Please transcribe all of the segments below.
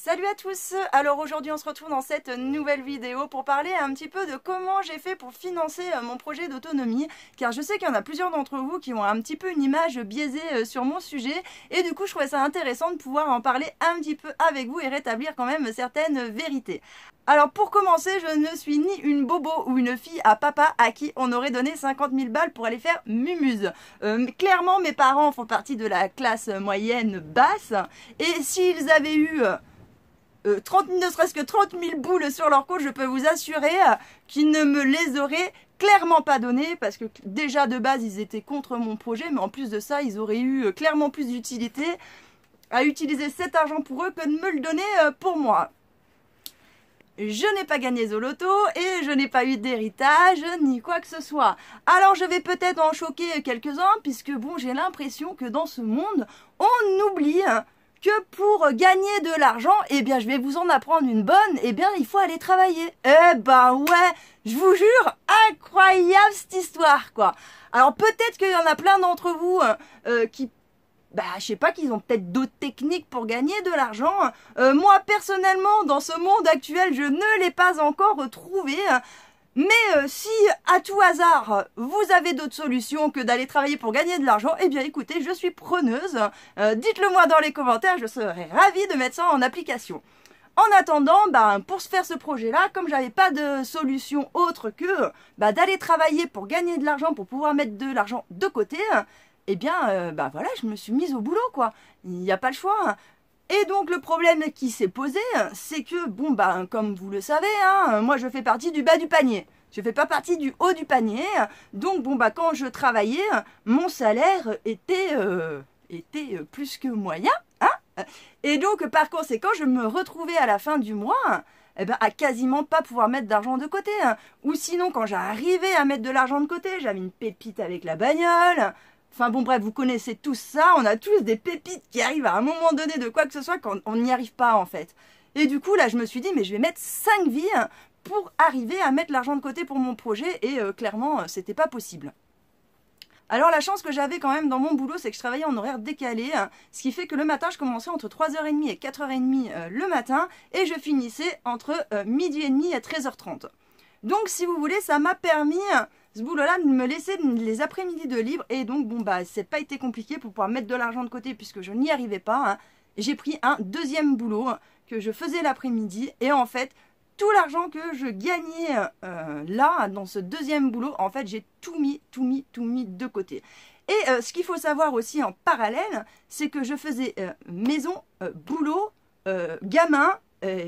Salut à tous! Alors aujourd'hui on se retrouve dans cette nouvelle vidéo pour parler un petit peu de comment j'ai fait pour financer mon projet d'autonomie, car je sais qu'il y en a plusieurs d'entre vous qui ont un petit peu une image biaisée sur mon sujet, et du coup je trouvais ça intéressant de pouvoir en parler un petit peu avec vous et rétablir quand même certaines vérités. Alors pour commencer, je ne suis ni une bobo ou une fille à papa à qui on aurait donné 50 000 balles pour aller faire mumuse. Clairement mes parents font partie de la classe moyenne basse, et s'ils avaient eu ne serait-ce que 30 000 boules sur leur compte, je peux vous assurer qu'ils ne me les auraient clairement pas données, parce que déjà de base ils étaient contre mon projet, mais en plus de ça ils auraient eu clairement plus d'utilité à utiliser cet argent pour eux que de me le donner pour moi. Je n'ai pas gagné au loto et je n'ai pas eu d'héritage ni quoi que ce soit. Alors je vais peut-être en choquer quelques-uns, puisque bon, j'ai l'impression que dans ce monde on oublie que pour gagner de l'argent, eh bien je vais vous en apprendre une bonne, eh bien il faut aller travailler. Eh ben ouais, je vous jure, incroyable cette histoire quoi. Alors peut-être qu'il y en a plein d'entre vous qui, je sais pas, qu'ils ont peut-être d'autres techniques pour gagner de l'argent. Moi personnellement, dans ce monde actuel, je ne l'ai pas encore trouvé. Mais si, à tout hasard, vous avez d'autres solutions que d'aller travailler pour gagner de l'argent, eh bien écoutez, je suis preneuse. Dites-le moi dans les commentaires, je serais ravie de mettre ça en application. En attendant, pour se faire ce projet-là, comme j'avais pas de solution autre que d'aller travailler pour gagner de l'argent, pour pouvoir mettre de l'argent de côté, eh bien, voilà, je me suis mise au boulot, quoi. Il n'y a pas le choix. Et donc le problème qui s'est posé, c'est que, bon, comme vous le savez, moi je fais partie du bas du panier. Je fais pas partie du haut du panier. Donc, bon, quand je travaillais, mon salaire était plus que moyen. Et donc, par conséquent, je me retrouvais à la fin du mois à quasiment pas pouvoir mettre d'argent de côté. Ou sinon, quand j'arrivais à mettre de l'argent de côté, j'avais une pépite avec la bagnole. Enfin bon bref, vous connaissez tous ça, on a tous des pépites qui arrivent à un moment donné de quoi que ce soit quand on n'y arrive pas en fait. Et du coup là je me suis dit mais je vais mettre 5 vies pour arriver à mettre l'argent de côté pour mon projet, et clairement c'était pas possible. Alors la chance que j'avais quand même dans mon boulot, c'est que je travaillais en horaire décalé, ce qui fait que le matin je commençais entre 3h30 et 4h30 le matin, et je finissais entre midi et demi et 13h30. Donc si vous voulez, ça m'a permis, ce boulot-là, de me laisser les après-midi de libre, et donc bon c'est pas été compliqué pour pouvoir mettre de l'argent de côté puisque je n'y arrivais pas. J'ai pris un deuxième boulot que je faisais l'après-midi, et en fait tout l'argent que je gagnais là dans ce deuxième boulot, en fait j'ai tout mis de côté. Et ce qu'il faut savoir aussi en parallèle, c'est que je faisais maison, boulot, gamin,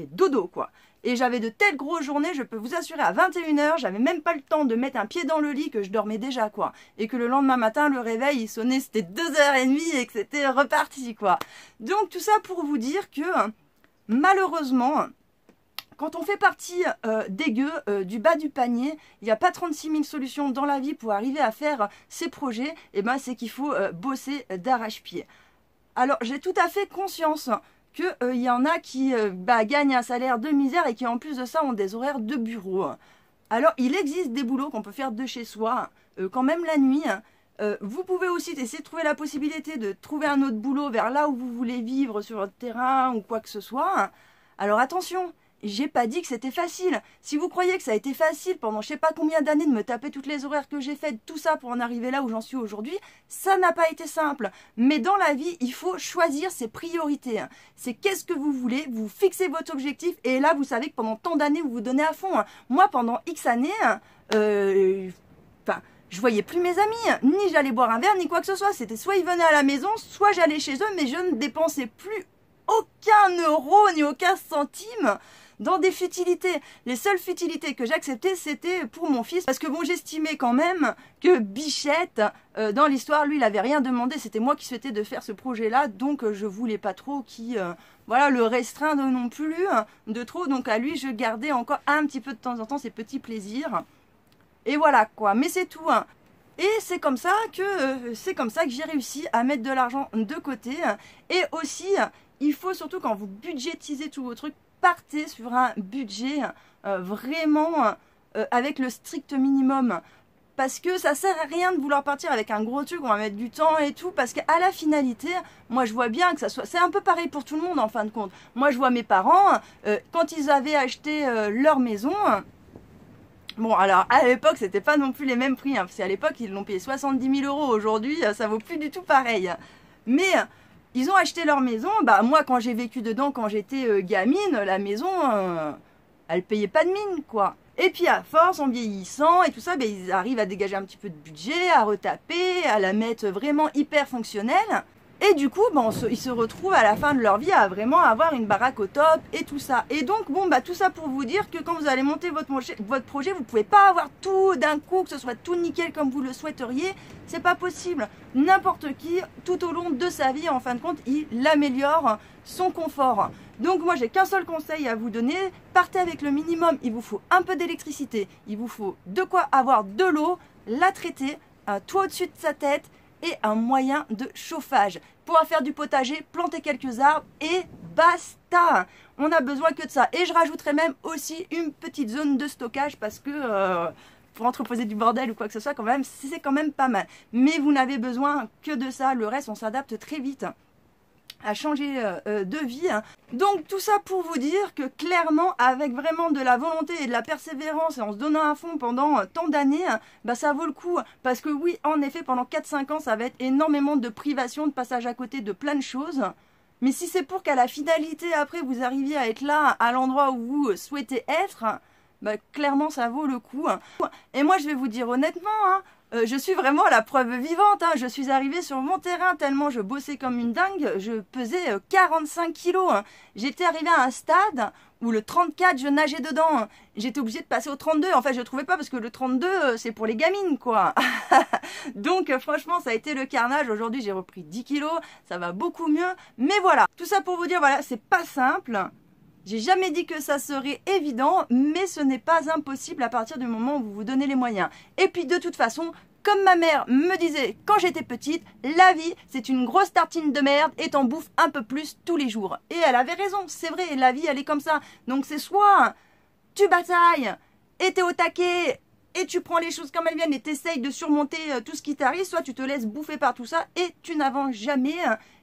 dodo quoi. Et j'avais de telles grosses journées, je peux vous assurer, à 21h, j'avais même pas le temps de mettre un pied dans le lit, que je dormais déjà, quoi. Et que le lendemain matin, le réveil, il sonnait, c'était 2h30 et que c'était reparti, quoi. Donc tout ça pour vous dire que, malheureusement, quand on fait partie des gueux, du bas du panier, il n'y a pas 36 000 solutions dans la vie pour arriver à faire ces projets, et c'est qu'il faut bosser d'arrache-pied. Alors j'ai tout à fait conscience qu'il y en a qui gagnent un salaire de misère et qui en plus de ça ont des horaires de bureau. Alors il existe des boulots qu'on peut faire de chez soi, quand même la nuit. Vous pouvez aussi essayer de trouver la possibilité de trouver un autre boulot vers là où vous voulez vivre, sur votre terrain ou quoi que ce soit. Alors attention, j'ai pas dit que c'était facile. Si vous croyez que ça a été facile pendant je sais pas combien d'années de me taper toutes les horaires que j'ai faites, tout ça pour en arriver là où j'en suis aujourd'hui, ça n'a pas été simple. Mais dans la vie, il faut choisir ses priorités. C'est qu'est-ce que vous voulez, vous fixez votre objectif, et là vous savez que pendant tant d'années vous vous donnez à fond. Moi pendant X années, je voyais plus mes amis, ni j'allais boire un verre, ni quoi que ce soit. C'était soit ils venaient à la maison, soit j'allais chez eux, mais je ne dépensais plus aucun euro ni aucun centime dans des futilités. Les seules futilités que j'acceptais, c'était pour mon fils, parce que bon, j'estimais quand même que Bichette, dans l'histoire, lui, il avait rien demandé, c'était moi qui souhaitais de faire ce projet-là, donc je voulais pas trop qu'il le restreindre non plus de trop, donc à lui, je gardais encore un petit peu de temps en temps ses petits plaisirs. Et voilà quoi, mais c'est tout. Et c'est comme ça que j'ai réussi à mettre de l'argent de côté. Et aussi, il faut surtout, quand vous budgétisez tous vos trucs, partez sur un budget vraiment avec le strict minimum. parce que ça sert à rien de vouloir partir avec un gros truc, on va mettre du temps et tout, parce qu'à la finalité, moi je vois bien que ça soit, c'est un peu pareil pour tout le monde en fin de compte. Moi je vois mes parents, quand ils avaient acheté leur maison, bon, alors à l'époque, c'était pas non plus les mêmes prix, hein, parce qu'à l'époque, ils l'ont payé 70 000 €. Aujourd'hui, ça vaut plus du tout pareil. Mais ils ont acheté leur maison. Bah, moi, quand j'ai vécu dedans, quand j'étais gamine, la maison, elle payait pas de mine, quoi. Et puis, à force, en vieillissant et tout ça, bah, ils arrivent à dégager un petit peu de budget, à retaper, à la mettre vraiment hyper fonctionnelle. Et du coup, bon, ils se retrouvent à la fin de leur vie à vraiment avoir une baraque au top et tout ça. Et donc, bon, bah tout ça pour vous dire que quand vous allez monter votre projet, vous pouvez pas avoir tout d'un coup, que ce soit tout nickel comme vous le souhaiteriez. C'est pas possible. N'importe qui, tout au long de sa vie, en fin de compte, il améliore son confort. Donc moi, j'ai qu'un seul conseil à vous donner. Partez avec le minimum. Il vous faut un peu d'électricité. Il vous faut de quoi avoir de l'eau, la traiter, un toit au-dessus de sa tête, et un moyen de chauffage. Pour faire du potager, planter quelques arbres et basta. On a besoin que de ça. Et je rajouterai même aussi une petite zone de stockage parce que pour entreposer du bordel ou quoi que ce soit, quand même, c'est quand même pas mal. Mais vous n'avez besoin que de ça. Le reste, on s'adapte très vite à changer de vie. Donc tout ça pour vous dire que clairement avec vraiment de la volonté et de la persévérance et en se donnant à fond pendant tant d'années, bah ça vaut le coup. Parce que oui, en effet, pendant 4-5 ans, ça va être énormément de privation, de passage à côté de plein de choses. Mais si c'est pour qu'à la finalité, après, vous arriviez à être là, à l'endroit où vous souhaitez être, bah clairement ça vaut le coup. Et moi je vais vous dire honnêtement, je suis vraiment la preuve vivante. Je suis arrivée sur mon terrain tellement je bossais comme une dingue. Je pesais 45 kilos. J'étais arrivée à un stade où le 34, je nageais dedans. J'étais obligée de passer au 32. En fait, je ne trouvais pas parce que le 32, c'est pour les gamines, quoi. Donc, franchement, ça a été le carnage. Aujourd'hui, j'ai repris 10 kilos. Ça va beaucoup mieux. Mais voilà, tout ça pour vous dire, voilà, c'est pas simple. J'ai jamais dit que ça serait évident, mais ce n'est pas impossible à partir du moment où vous vous donnez les moyens. Et puis de toute façon, comme ma mère me disait quand j'étais petite, la vie c'est une grosse tartine de merde et t'en bouffes un peu plus tous les jours. Et elle avait raison, c'est vrai, la vie elle est comme ça. Donc c'est soit tu batailles et t'es au taquet et tu prends les choses comme elles viennent et t'essayes de surmonter tout ce qui t'arrive, soit tu te laisses bouffer par tout ça et tu n'avances jamais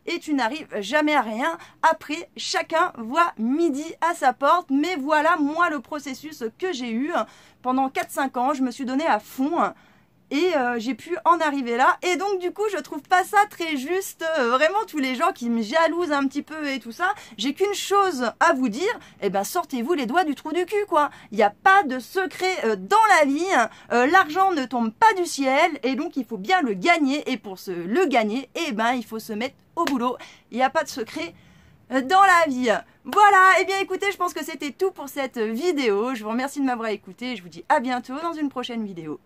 et tu n'arrives jamais à rien. Après, chacun voit midi à sa porte, mais voilà moi le processus que j'ai eu pendant 4-5 ans, je me suis donné à fond. Et j'ai pu en arriver là. Et donc du coup je trouve pas ça très juste. Vraiment tous les gens qui me jalousent un petit peu et tout ça. J'ai qu'une chose à vous dire. Eh ben sortez-vous les doigts du trou du cul quoi. Il n'y a pas de secret dans la vie. L'argent ne tombe pas du ciel. Et donc il faut bien le gagner. Et pour le gagner, eh ben il faut se mettre au boulot. Il n'y a pas de secret dans la vie. Voilà, et bien écoutez, je pense que c'était tout pour cette vidéo. Je vous remercie de m'avoir écouté. Je vous dis à bientôt dans une prochaine vidéo.